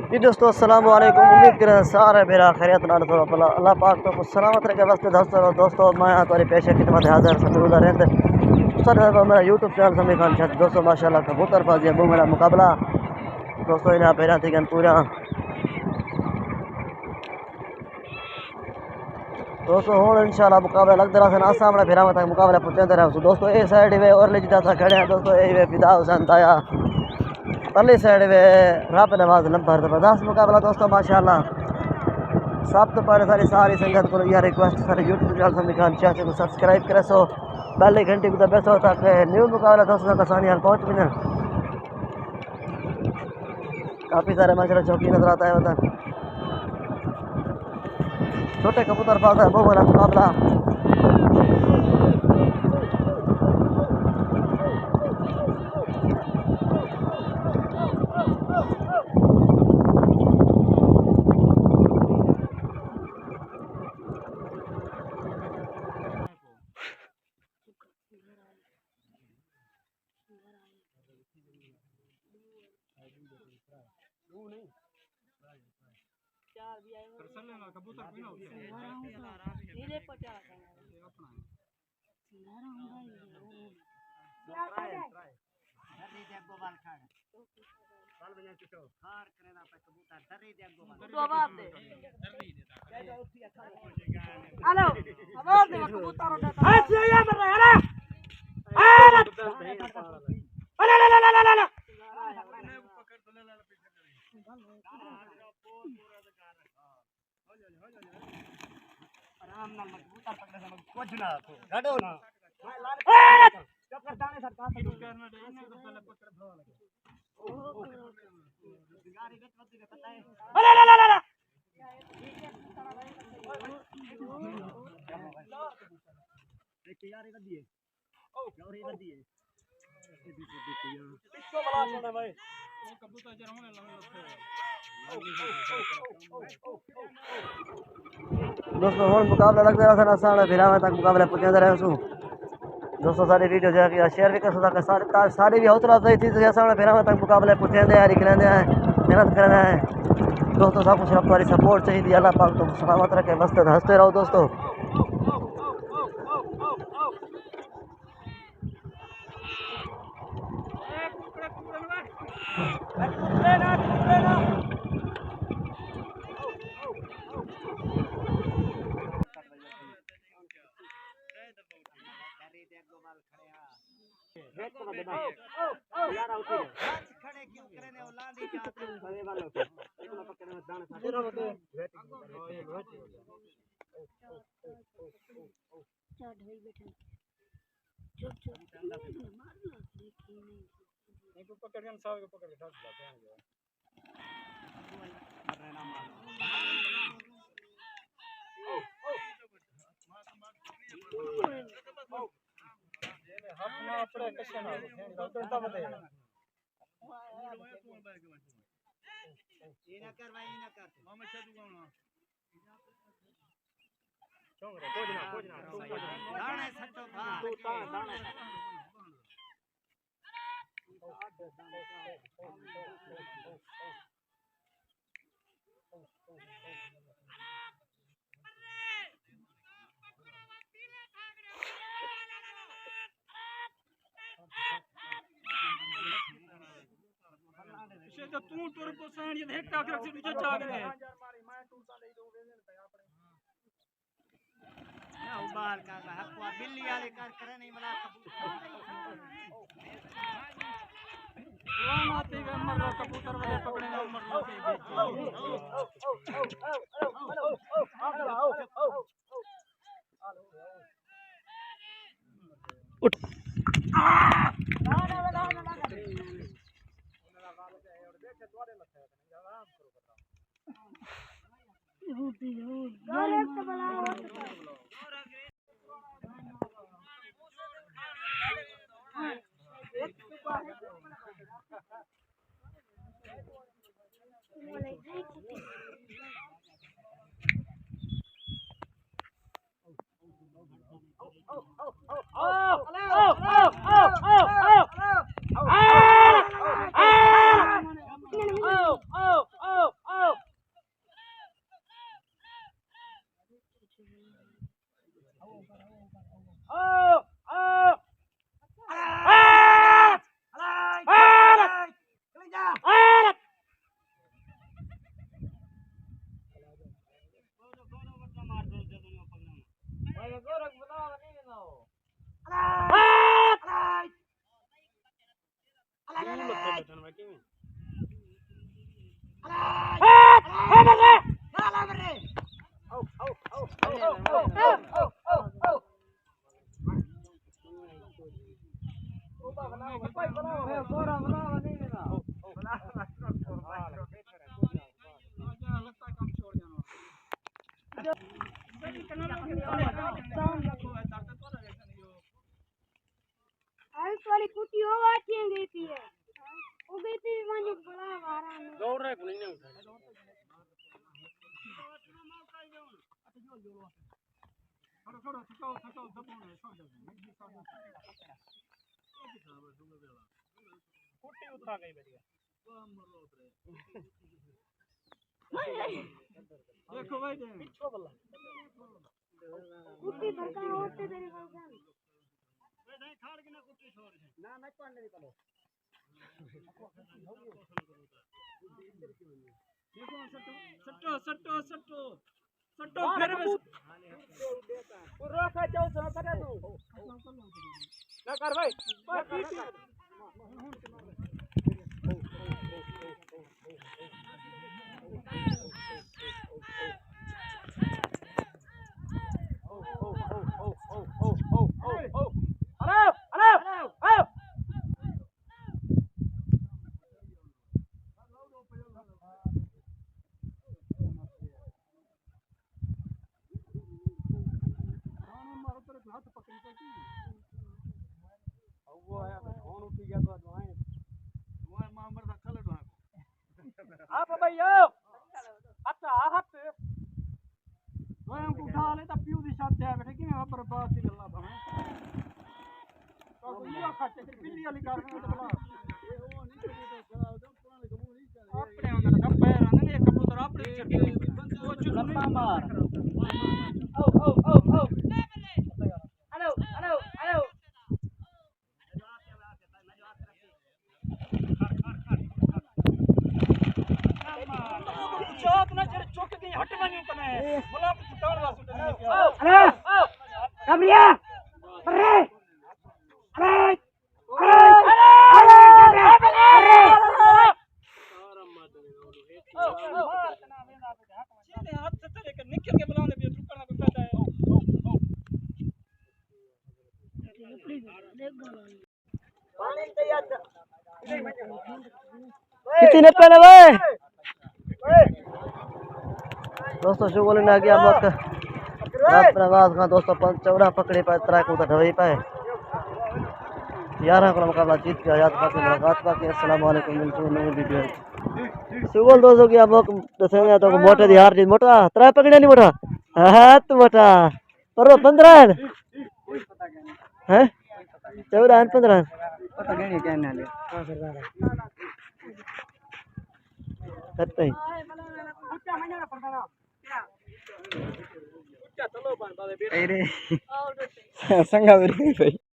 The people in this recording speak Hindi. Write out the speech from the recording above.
जी दोस्तों अस्सलाम वालेकुम। उम्मीद करें सारे मेरा खैरियत नाल तो अल्लाह पाक तो सलामत रखे वास्ते दोस्तों मैं तुम्हारी पेश खिदमत हाजिर समीउल्लाह रहंद सर मेरा यूट्यूब चैनल समी खान छत दोस्तों माशाल्लाह कबूतरबाजी अबू मेरा मुकाबला दोस्तों इन्हें पैर थी पूरा दोस्तों हूँ इंशाल्लाह मुकाबला लगता रहा सामने फिर तक मुकाबला पुछते रहे दोस्तों ये साइड वे और ले जिता खड़े हैं दोस्तों ये फिदा हुसैन ताया परली साइड वे रब नवाज नंबर जबरदस्त मुकाबला दोस्तों माशाल्लाह। सब तो पहले सारी संगत को यह रिक्वेस्ट सारे यूट्यूब चैनल समी खान चैनल को सब्सक्राइब करे सो पहले घंटे को दबे सो ताकि न्यू मुकाबला दोस्तों का आसानी हाल पहुँच भी काफ़ी सारे माशाल्लाह शौकीन नजर आता है वतन छोटे कबूतर पास है बहुत बड़ा मुकाबला। कबूतर आराम नाल कबूतर पकड़े समझ कुछ ना तो गाड़ो ना चुप कर दाने सर कहां तक करना दे इन्हें तो पहले पकड़ भवा लगे गाड़ी गत मत दे पता है अरे ला ला ला एक यार ये दिए और ये दिए इसको बड़ा छोड़ा भाई वो कबूतर जरा होने लगे दोस्तों हूँ मुकाबला लगता रहा सामने फिर तक मुकाबला पुछते रहे सू दोस्तों सारी वीडियो जो शेयर भी कर सकता सारी भी हौसला सही थी सामने फिर तक मुकाबले पुछते हैं लिखते हैं मेहनत कर रहे हैं दोस्तों सब कुछ तुम्हारी सपोर्ट चाहिए अल्लाह पाक तुम सलामत रखे मस्त हंसते रहो दोस्तों। खड़े क्यों करने औलादी चाहते हैं खड़े वाले को इतना पकड़ने में दाना खा तेरा बते चढ़ भाई बैठे चुप चुप मार लो देखी नहीं को पकड़ के साव को पकड़ के डाल जाते हैं मरने ना मार अपना अपने कशन आ तो बते ये ना कर भाई ना कर मामा छादू गाना चोंग रे कोज ना दाने सट्टो तू दाने जो तू टुर को साण ये एक टाक रख से चाग रहे यार मारी मैं टूटा ले दो वेजन पे अपने ना उबाल का हकवा बिल्ली वाले कर करे नहीं मला कबूतर आते के मर कबूतर वाले पकड़े ना मर लो के उठ वाली कुटी हो आती गई थी वो गई थी मानो बड़ा वारा में दौड़ रहे नहीं उठा छोड़ो छोड़ो थकाओ थकाओ दबाओ कुटी उतरा गई बढ़िया देखो भाई पीछे बल्ला कुटी भरका होते तेरे को नहीं खाड़ के ना कुटी छोड़ ना नहीं पाने नहीं पड़ो देखो सट्टो सट्टो सट्टो सट्टो फिर वो रोका जाओ सुनो पकड़ दो ना कर भाई हाथ पकड़ी तो वो आया फोन उठ गया तो आए वो मां मरदा कल दो आप भैया अच्छा हाथ वो हमको उठा ले तब पीऊ दी साथ है बेटे कि मैं बर्बाद दी गल्ला भाई तो ये खाते फिर बिल्ली वाली कार में तो बोला ये वो नहीं तो खड़ा हो पुराने कबूतर नहीं अपने अंदर का पैर अंदर ये कबूतर अपने वो चुप्पा मार ओ ओ ओ ओ कितने पहले भाई दोस्तों शुगल ने आगे आप रात प्रवास का दोस्तों चौड़ा पकड़े पाए तरह को ढवई पाए 11 का मुकाबला जीत गया याद बाकी मुलाकात बाकी अस्सलाम वालेकुम मिलते हैं नई वीडियो शुगल दोस्तों की आप दसेंगे तो मोटे दी हार जीत मोटा तरह पकड़े नहीं मोटा हां तो मोटा पर 15 है 14 15 पता नहीं क्या ना ले करते हैं संगा